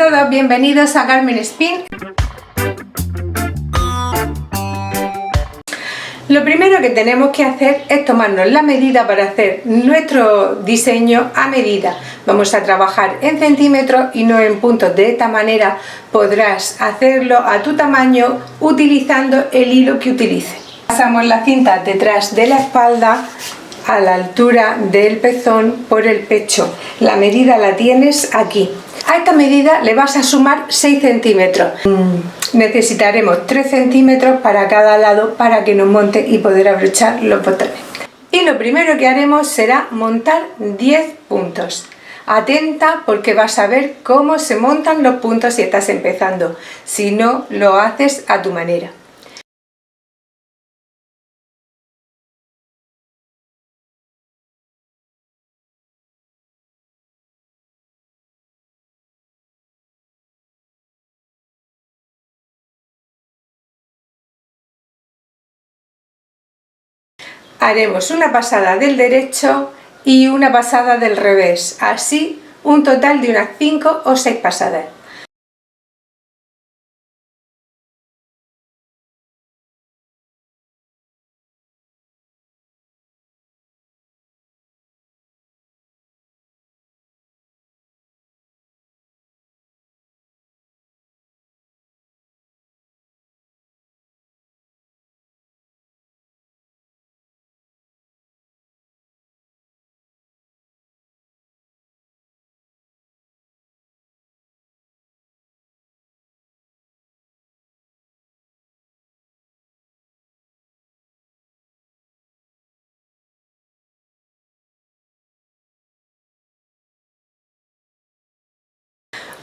todos, bienvenidos a Carmen Spin. Lo primero que tenemos que hacer es tomarnos la medida para hacer nuestro diseño a medida. Vamos a trabajar en centímetros y no en puntos. De esta manera podrás hacerlo a tu tamaño utilizando el hilo que utilices. Pasamos la cinta detrás de la espalda a la altura del pezón por el pecho. La medida la tienes aquí. A esta medida le vas a sumar 6 centímetros. Necesitaremos 3 centímetros para cada lado para que nos monte y poder abrochar los botones. Y lo primero que haremos será montar 10 puntos. Atenta porque vas a ver cómo se montan los puntos si estás empezando. Si no, lo haces a tu manera. Haremos una pasada del derecho y una pasada del revés, así un total de unas 5 o 6 pasadas.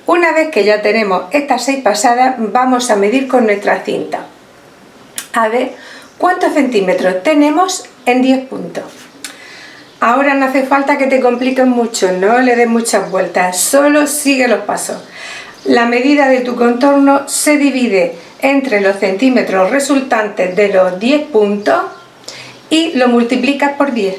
Una vez que ya tenemos estas 6 pasadas, vamos a medir con nuestra cinta. A ver cuántos centímetros tenemos en 10 puntos. Ahora no hace falta que te compliques mucho, no le des muchas vueltas, solo sigue los pasos. La medida de tu contorno se divide entre los centímetros resultantes de los 10 puntos y lo multiplicas por 10.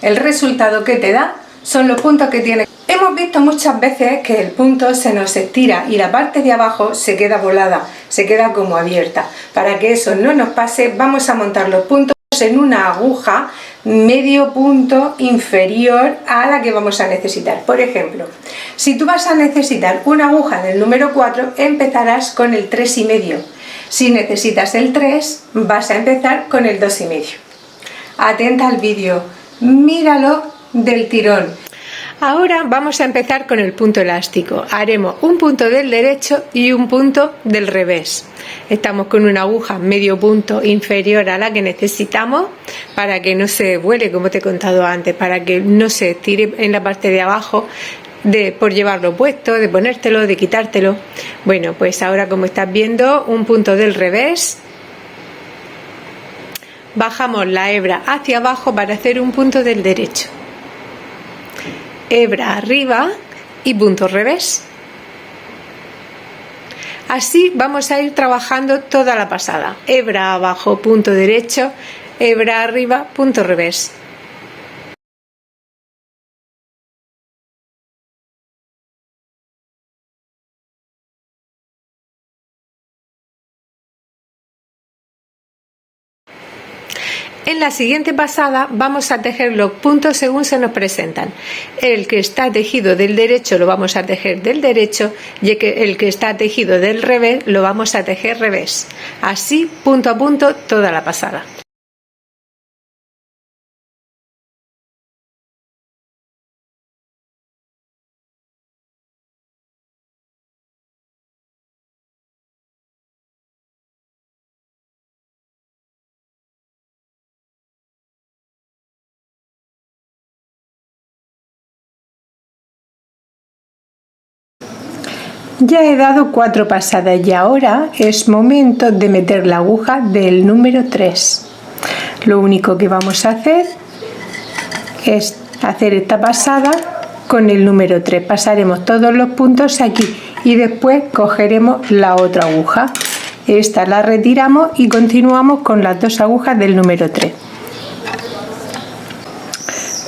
El resultado que te da son los puntos que tienes. Hemos visto muchas veces que el punto se nos estira y la parte de abajo se queda volada, se queda como abierta. Para que eso no nos pase, vamos a montar los puntos en una aguja medio punto inferior a la que vamos a necesitar. Por ejemplo, si tú vas a necesitar una aguja del número 4, empezarás con el 3,5. Si necesitas el 3, vas a empezar con el 2,5. Atenta al vídeo, míralo del tirón. Ahora vamos a empezar con el punto elástico. Haremos un punto del derecho y un punto del revés. Estamos con una aguja medio punto inferior a la que necesitamos para que no se vuele, como te he contado antes, para que no se estire en la parte de abajo por llevarlo puesto, de ponértelo, de quitártelo. Bueno, pues ahora, como estás viendo, un punto del revés. Bajamos la hebra hacia abajo para hacer un punto del derecho. Hebra arriba y punto revés. Así vamos a ir trabajando toda la pasada. Hebra abajo, punto derecho, hebra arriba, punto revés. En la siguiente pasada vamos a tejer los puntos según se nos presentan. El que está tejido del derecho lo vamos a tejer del derecho y el que está tejido del revés lo vamos a tejer revés. Así, punto a punto, toda la pasada. Ya he dado 4 pasadas y ahora es momento de meter la aguja del número 3. Lo único que vamos a hacer es hacer esta pasada con el número 3. Pasaremos todos los puntos aquí y después cogeremos la otra aguja. Esta la retiramos y continuamos con las 2 agujas del número 3.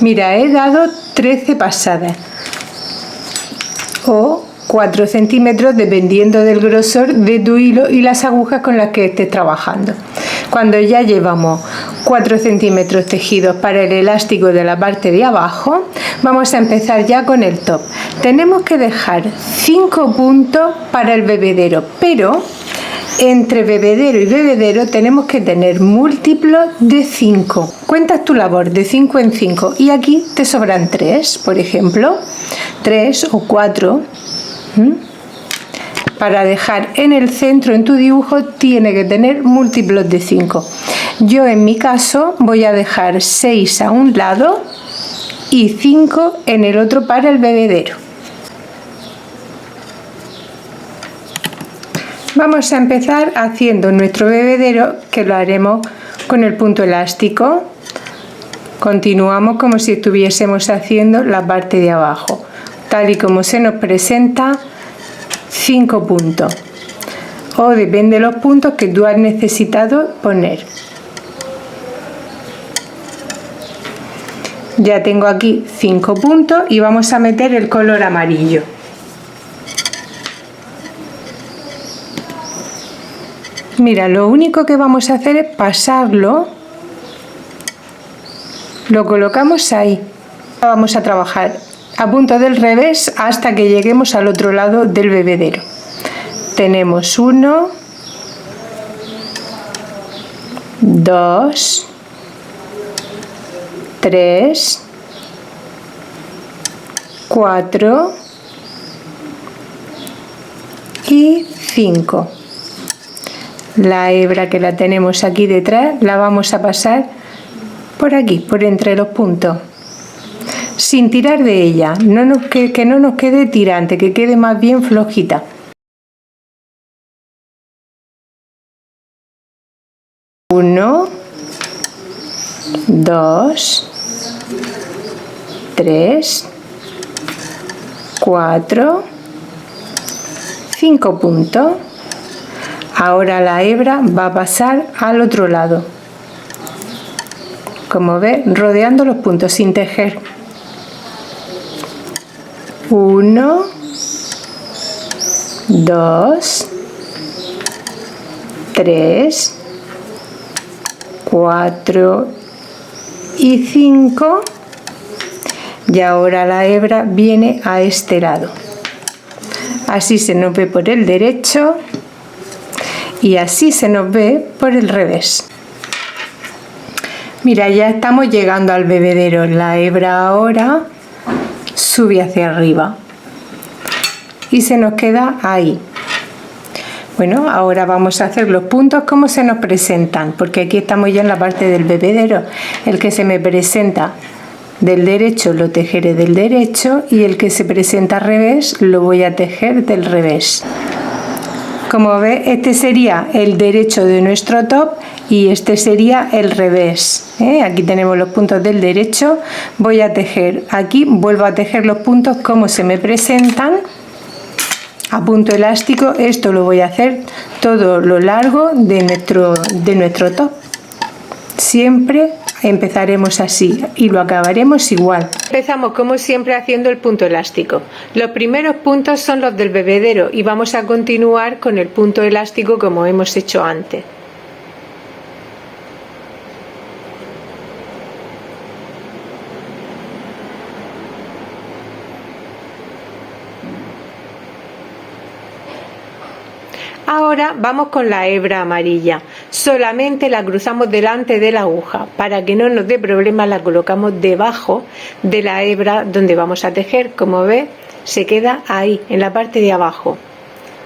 Mira, he dado 13 pasadas o 4 centímetros dependiendo del grosor de tu hilo y las agujas con las que estés trabajando. Cuando ya llevamos 4 centímetros tejidos para el elástico de la parte de abajo, vamos a empezar ya con el top. Tenemos que dejar 5 puntos para el bebedero, pero entre bebedero y bebedero tenemos que tener múltiplos de 5. Cuentas tu labor de 5 en 5 y aquí te sobran 3, por ejemplo, 3 o 4. Para dejar en el centro en tu dibujo tiene que tener múltiplos de 5. Yo en mi caso voy a dejar 6 a un lado y 5 en el otro para el bebedero. Vamos a empezar haciendo nuestro bebedero, que lo haremos con el punto elástico. Continuamos como si estuviésemos haciendo la parte de abajo, tal y como se nos presenta, 5 puntos, o depende de los puntos que tú has necesitado poner. Ya tengo aquí 5 puntos y vamos a meter el color amarillo. Mira, lo único que vamos a hacer es pasarlo, lo colocamos ahí. Vamos a trabajar a punto del revés hasta que lleguemos al otro lado del bebedero. Tenemos 1, 2, 3, 4 y 5. La hebra que la tenemos aquí detrás la vamos a pasar por aquí, por entre los puntos, sin tirar de ella, que no nos quede tirante, que quede más bien flojita. Uno, 2, 3, 4, 5 puntos. Ahora la hebra va a pasar al otro lado, como ves, rodeando los puntos sin tejer. 1, 2, 3, 4 y 5. Y ahora la hebra viene a este lado. Así se nos ve por el derecho y así se nos ve por el revés. Mira, ya estamos llegando al bebedero. La hebra ahora sube hacia arriba y se nos queda ahí. Bueno, ahora vamos a hacer los puntos como se nos presentan, porque aquí estamos ya en la parte del bebedero. El que se me presenta del derecho lo tejeré del derecho y el que se presenta al revés lo voy a tejer del revés. Como ves, este sería el derecho de nuestro top y este sería el revés. Aquí tenemos los puntos del derecho. Voy a tejer aquí, vuelvo a tejer los puntos como se me presentan a punto elástico. Esto lo voy a hacer todo lo largo de nuestro top. Siempre empezaremos así y lo acabaremos igual. Empezamos como siempre haciendo el punto elástico. Los primeros puntos son los del bebedero y vamos a continuar con el punto elástico como hemos hecho antes. Ahora vamos con la hebra amarilla. Solamente la cruzamos delante de la aguja. Para que no nos dé problemas la colocamos debajo de la hebra donde vamos a tejer. Como ves, se queda ahí, en la parte de abajo.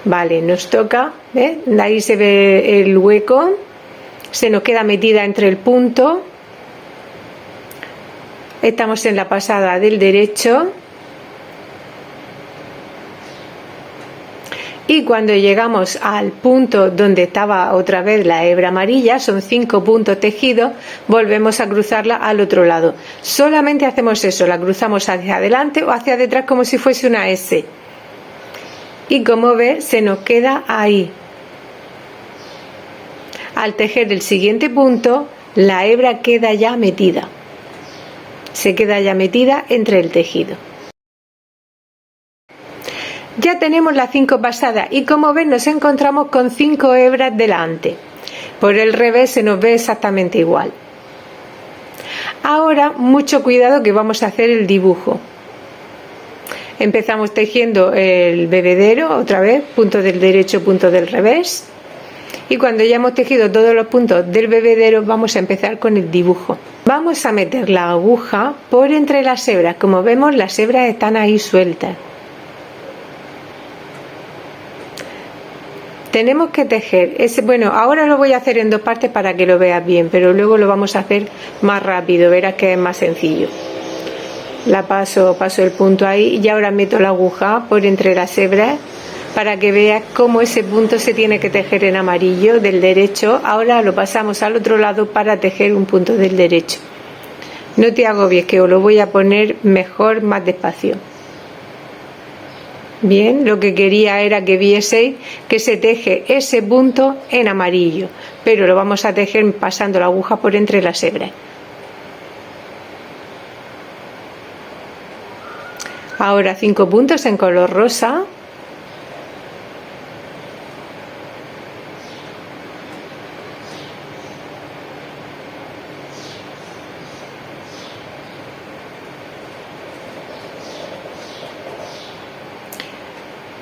Vale, nos toca, ¿ves? Ahí se ve el hueco. Se nos queda metida entre el punto. Estamos en la pasada del derecho. Y cuando llegamos al punto donde estaba otra vez la hebra amarilla, son 5 puntos tejidos, volvemos a cruzarla al otro lado. Solamente hacemos eso, la cruzamos hacia adelante o hacia detrás como si fuese una S. Y como ves, se nos queda ahí. Al tejer el siguiente punto, la hebra queda ya metida. Se queda ya metida entre el tejido. Ya tenemos las 5 pasadas y como ven nos encontramos con 5 hebras delante. Por el revés se nos ve exactamente igual. Ahora mucho cuidado que vamos a hacer el dibujo. Empezamos tejiendo el bebedero, otra vez, punto del derecho, punto del revés. Y cuando ya hemos tejido todos los puntos del bebedero vamos a empezar con el dibujo. Vamos a meter la aguja por entre las hebras. Como vemos, las hebras están ahí sueltas. Tenemos que tejer bueno, ahora lo voy a hacer en 2 partes para que lo veas bien, pero luego lo vamos a hacer más rápido, verás que es más sencillo. Paso el punto ahí y ahora meto la aguja por entre las hebras para que veas cómo ese punto se tiene que tejer en amarillo del derecho. Ahora lo pasamos al otro lado para tejer un punto del derecho. No te agobies, que os lo voy a poner mejor, más despacio. Bien, lo que quería era que vieseis que se teje ese punto en amarillo, pero lo vamos a tejer pasando la aguja por entre las hebras. Ahora 5 puntos en color rosa.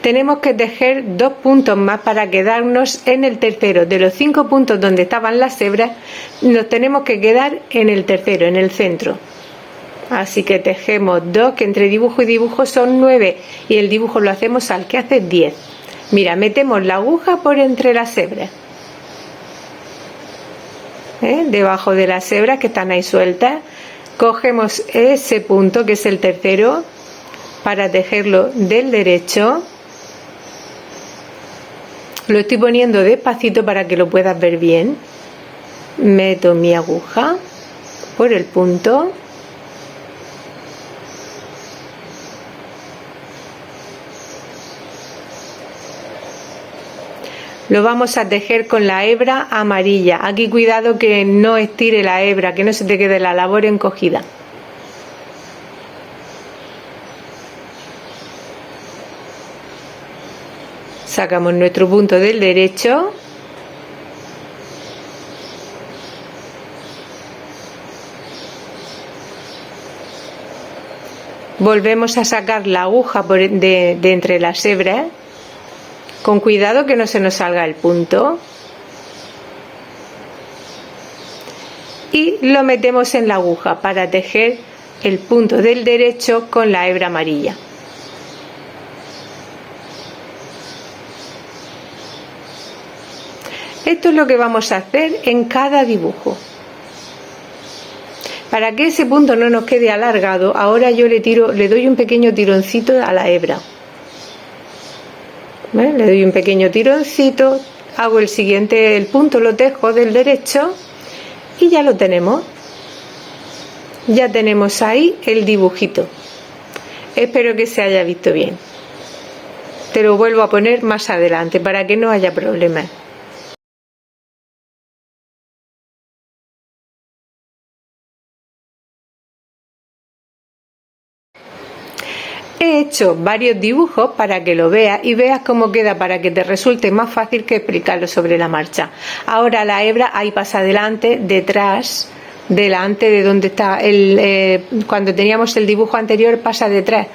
Tenemos que tejer 2 puntos más para quedarnos en el tercero. De los 5 puntos donde estaban las hebras, nos tenemos que quedar en el tercero, en el centro. Así que tejemos 2, que entre dibujo y dibujo son 9, y el dibujo lo hacemos al que hace 10. Mira, metemos la aguja por entre las hebras. Debajo de las hebras que están ahí sueltas, cogemos ese punto que es el tercero para tejerlo del derecho. Lo estoy poniendo despacito para que lo puedas ver bien. Meto mi aguja por el punto. Lo vamos a tejer con la hebra amarilla. Aquí cuidado que no estire la hebra, que no se te quede la labor encogida. Sacamos nuestro punto del derecho. Volvemos a sacar la aguja de entre las hebras. Con cuidado que no se nos salga el punto. Y lo metemos en la aguja para tejer el punto del derecho con la hebra amarilla. Esto es lo que vamos a hacer en cada dibujo. Para que ese punto no nos quede alargado, ahora yo le doy un pequeño tironcito a la hebra. Le doy un pequeño tironcito, hago el punto lo tejo del derecho y ya lo tenemos. Ya tenemos ahí el dibujito. Espero que se haya visto bien. Te lo vuelvo a poner más adelante para que no haya problemas. He hecho varios dibujos para que lo veas y veas cómo queda, para que te resulte más fácil que explicarlo sobre la marcha. Ahora la hebra ahí pasa adelante, detrás, delante de donde está cuando teníamos el dibujo anterior pasa detrás,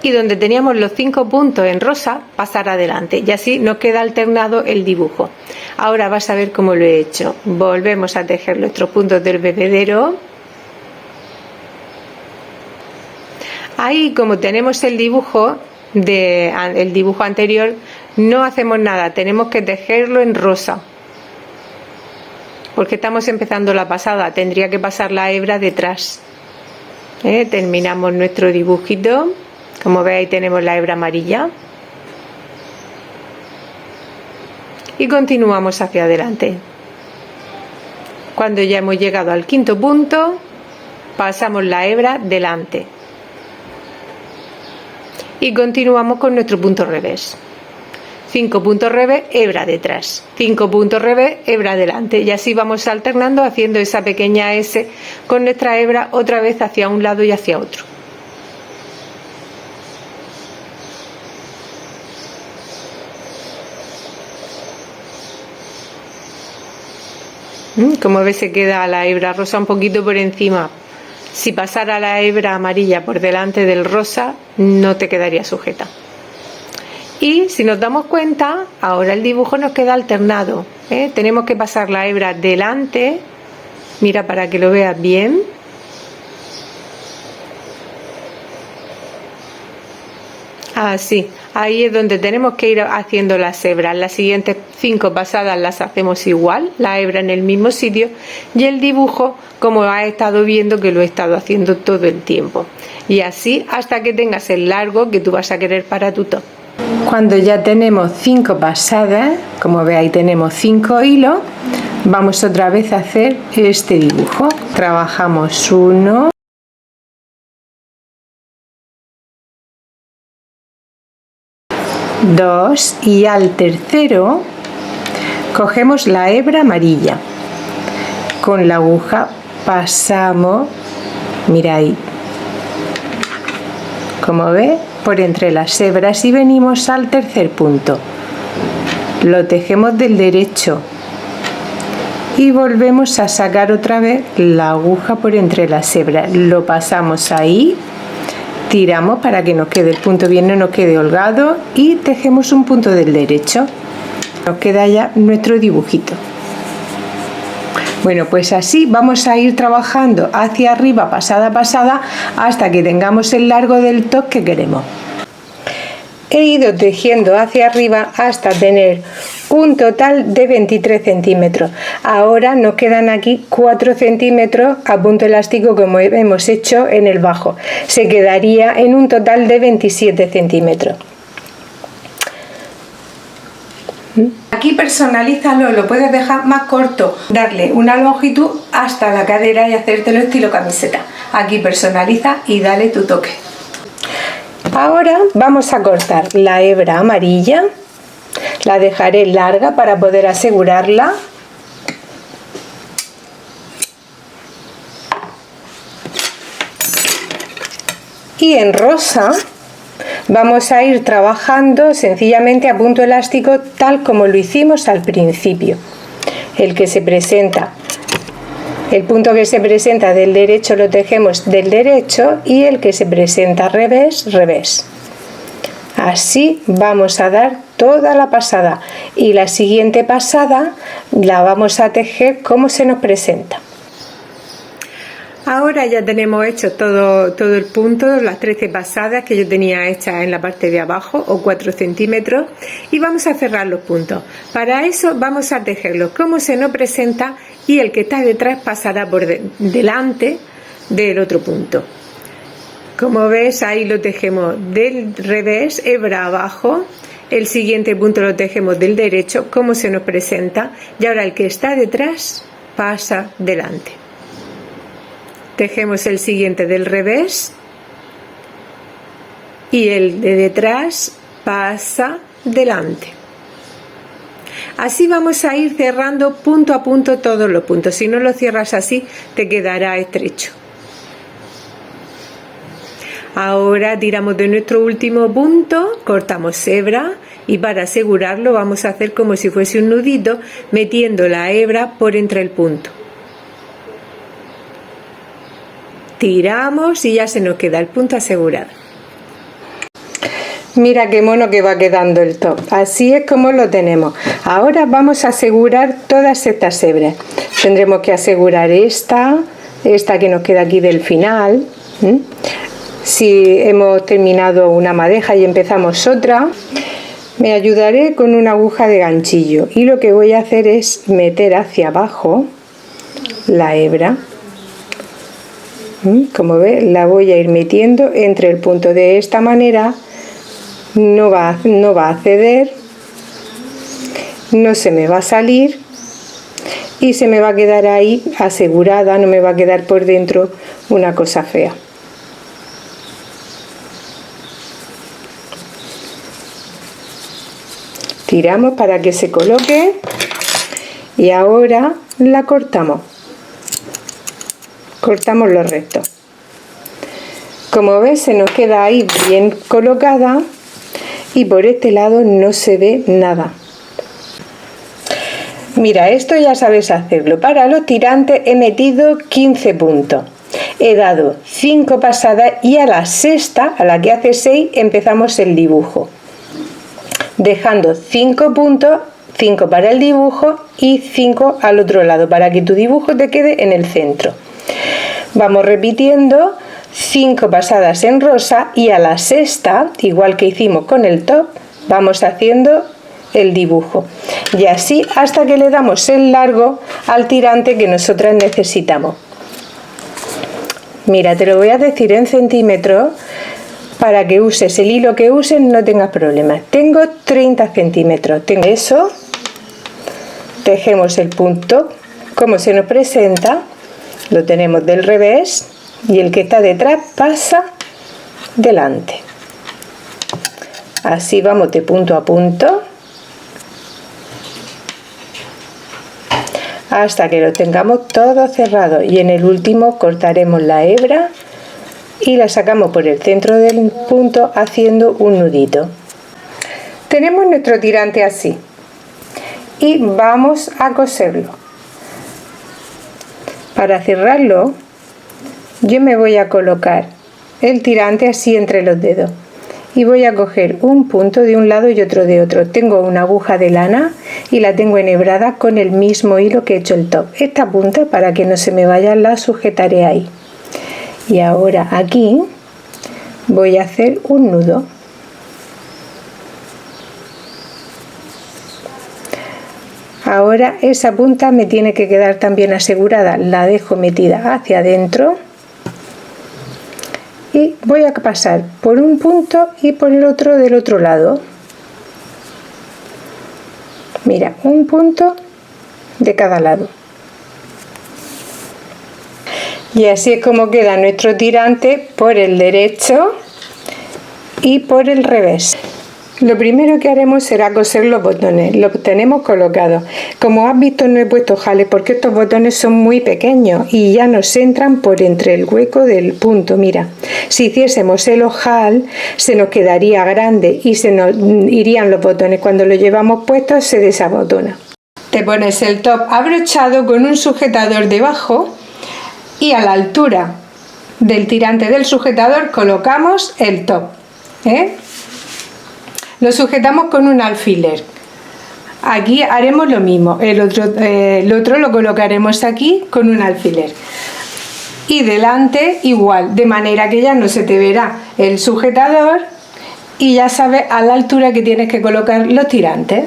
y donde teníamos los 5 puntos en rosa pasar adelante, y así nos queda alternado el dibujo. Ahora vas a ver cómo lo he hecho. Volvemos a tejer nuestros puntos del bebedero. Ahí, como tenemos el dibujo anterior, no hacemos nada, tenemos que tejerlo en rosa, porque estamos empezando la pasada, tendría que pasar la hebra detrás. Terminamos nuestro dibujito, como veis tenemos la hebra amarilla y continuamos hacia adelante. Cuando ya hemos llegado al 5.º punto, pasamos la hebra delante. Y continuamos con nuestro punto revés. 5 puntos revés, hebra detrás. 5 puntos revés, hebra delante. Y así vamos alternando, haciendo esa pequeña S con nuestra hebra otra vez hacia un lado y hacia otro. Como ves, se queda la hebra rosa un poquito por encima. Si pasara la hebra amarilla por delante del rosa, no te quedaría sujeta. Y si nos damos cuenta, ahora el dibujo nos queda alternado, Tenemos que pasar la hebra delante. Mira para que lo veas bien. Así, ahí es donde tenemos que ir haciendo las hebras. Las siguientes 5 pasadas las hacemos igual, la hebra en el mismo sitio, y el dibujo, como has estado viendo que lo he estado haciendo todo el tiempo. Y así hasta que tengas el largo que tú vas a querer para tu top. Cuando ya tenemos 5 pasadas, como veis tenemos 5 hilos, vamos otra vez a hacer este dibujo. Trabajamos 1, 2 y al tercero cogemos la hebra amarilla. Con la aguja pasamos, mira ahí, como ve, por entre las hebras y venimos al tercer punto. Lo tejemos del derecho y volvemos a sacar otra vez la aguja por entre las hebras. Lo pasamos ahí, tiramos para que nos quede el punto bien, no nos quede holgado, y tejemos un punto del derecho. Nos queda ya nuestro dibujito. Bueno, pues así vamos a ir trabajando hacia arriba, pasada a pasada, hasta que tengamos el largo del top que queremos. He ido tejiendo hacia arriba hasta tener un total de 23 centímetros. Ahora nos quedan aquí 4 centímetros a punto elástico como hemos hecho en el bajo. Se quedaría en un total de 27 centímetros. Aquí personalízalo, lo puedes dejar más corto, darle una longitud hasta la cadera y hacértelo estilo camiseta. Aquí personaliza y dale tu toque. Ahora vamos a cortar la hebra amarilla, la dejaré larga para poder asegurarla. Y en rosa vamos a ir trabajando sencillamente a punto elástico tal como lo hicimos al principio. El que se presenta, el punto que se presenta del derecho lo tejemos del derecho y el que se presenta revés, revés. Así vamos a dar toda la pasada y la siguiente pasada la vamos a tejer como se nos presenta. Ahora ya tenemos hecho todo el punto, las 13 pasadas que yo tenía hechas en la parte de abajo, o 4 centímetros, y vamos a cerrar los puntos. Para eso vamos a tejerlos como se nos presenta y el que está detrás pasará por delante del otro punto. Como ves, ahí lo tejemos del revés, hebra abajo, el siguiente punto lo tejemos del derecho como se nos presenta, y ahora el que está detrás pasa delante. Tejemos el siguiente del revés y el de detrás pasa delante. Así vamos a ir cerrando punto a punto todos los puntos. Si no lo cierras así, te quedará estrecho. Ahora tiramos de nuestro último punto, cortamos hebra y para asegurarlo vamos a hacer como si fuese un nudito, metiendo la hebra por entre el punto. Tiramos y ya se nos queda el punto asegurado. Mira qué mono que va quedando el top. Así es como lo tenemos. Ahora vamos a asegurar todas estas hebras. Tendremos que asegurar esta que nos queda aquí del final. Si hemos terminado una madeja y empezamos otra, me ayudaré con una aguja de ganchillo y lo que voy a hacer es meter hacia abajo la hebra. Como ves, la voy a ir metiendo entre el punto. De esta manera no va a ceder, no se me va a salir y se me va a quedar ahí asegurada, no me va a quedar por dentro una cosa fea. Tiramos para que se coloque y ahora la cortamos. Cortamos los restos. Como ves, se nos queda ahí bien colocada y por este lado no se ve nada. Mira, esto ya sabes hacerlo. Para los tirantes he metido 15 puntos. He dado 5 pasadas y a la sexta, a la que hace 6, empezamos el dibujo. Dejando 5 puntos, 5 para el dibujo y 5 al otro lado, para que tu dibujo te quede en el centro. Vamos repitiendo 5 pasadas en rosa y a la sexta, igual que hicimos con el top, vamos haciendo el dibujo. Y así hasta que le damos el largo al tirante que nosotras necesitamos. Mira, te lo voy a decir en centímetros para que uses el hilo que uses, no tengas problemas. Tengo 30 centímetros. Tengo eso. Tejemos el punto como se nos presenta. Lo tenemos del revés y el que está detrás pasa delante. Así vamos de punto a punto hasta que lo tengamos todo cerrado, y en el último cortaremos la hebra y la sacamos por el centro del punto haciendo un nudito. Tenemos nuestro tirante así y vamos a coserlo. Para cerrarlo yo me voy a colocar el tirante así entre los dedos y voy a coger un punto de un lado y otro de otro. Tengo una aguja de lana y la tengo enhebrada con el mismo hilo que he hecho el top. Esta punta, para que no se me vaya, la sujetaré ahí. Y ahora aquí voy a hacer un nudo. Ahora esa punta me tiene que quedar también asegurada. La dejo metida hacia adentro. Y voy a pasar por un punto y por el otro del otro lado. Mira, un punto de cada lado. Y así es como queda nuestro tirante por el derecho y por el revés. Lo primero que haremos será coser los botones. Los tenemos colocados. Como has visto, no he puesto jales porque estos botones son muy pequeños y ya nos entran por entre el hueco del punto. Mira, si hiciésemos el ojal se nos quedaría grande y se nos irían los botones. Cuando lo llevamos puesto se desabotona. Te pones el top abrochado con un sujetador debajo y a la altura del tirante del sujetador colocamos el top. Lo sujetamos con un alfiler. Aquí haremos lo mismo. El otro lo colocaremos aquí con un alfiler. Y delante igual, de manera que ya no se te verá el sujetador y ya sabes a la altura que tienes que colocar los tirantes.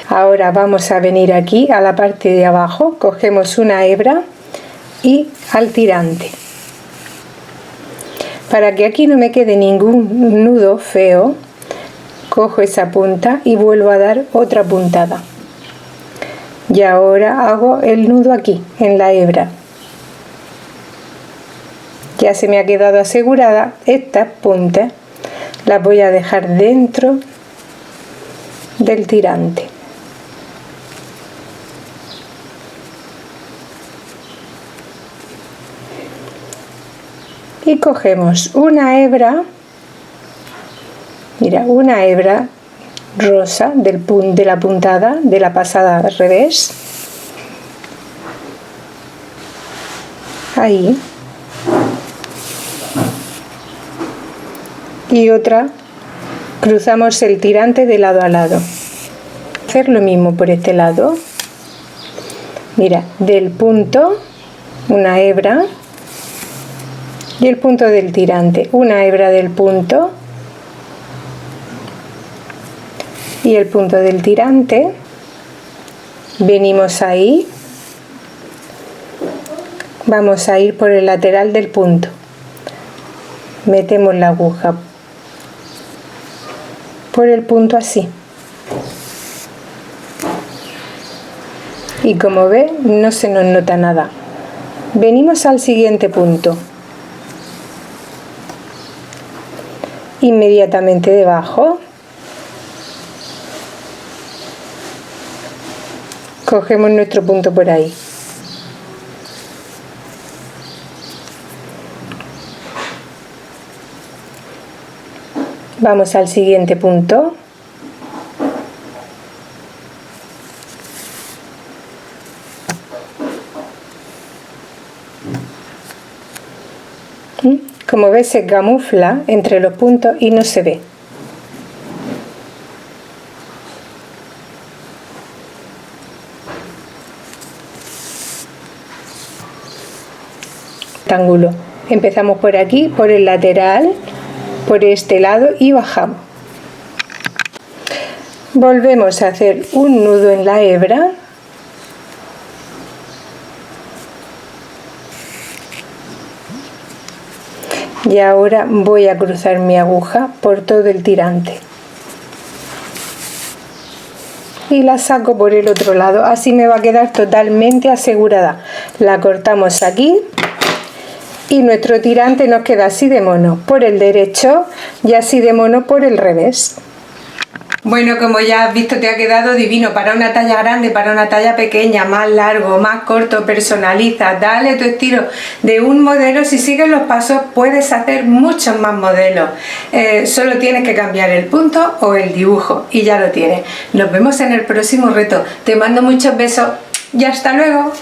Ahora vamos a venir aquí a la parte de abajo, cogemos una hebra y al tirante. Para que aquí no me quede ningún nudo feo, cojo esa punta y vuelvo a dar otra puntada. Y ahora hago el nudo aquí, en la hebra. Ya se me ha quedado asegurada. Estas puntas las voy a dejar dentro del tirante. Y cogemos una hebra. Mira, una hebra rosa de la puntada, de la pasada al revés. Ahí. Y otra, cruzamos el tirante de lado a lado. Hacer lo mismo por este lado. Mira, del punto, una hebra. Y el punto del tirante, una hebra del punto. Y el punto del tirante, venimos ahí, vamos a ir por el lateral del punto, metemos la aguja por el punto así, y como ve no se nos nota nada. Venimos al siguiente punto, inmediatamente debajo cogemos nuestro punto por ahí. Vamos al siguiente punto. Como ves, se camufla entre los puntos y no se ve. Rectángulo. Empezamos por aquí, por el lateral, por este lado y bajamos. Volvemos a hacer un nudo en la hebra. Y ahora voy a cruzar mi aguja por todo el tirante. Y la saco por el otro lado, así me va a quedar totalmente asegurada. La cortamos aquí y nuestro tirante nos queda así de mono por el derecho y así de mono por el revés. Bueno, como ya has visto, te ha quedado divino para una talla grande, para una talla pequeña, más largo, más corto. Personaliza, dale tu estilo de un modelo. Si sigues los pasos puedes hacer muchos más modelos. Solo tienes que cambiar el punto o el dibujo y ya lo tienes. Nos vemos en el próximo reto. Te mando muchos besos y hasta luego.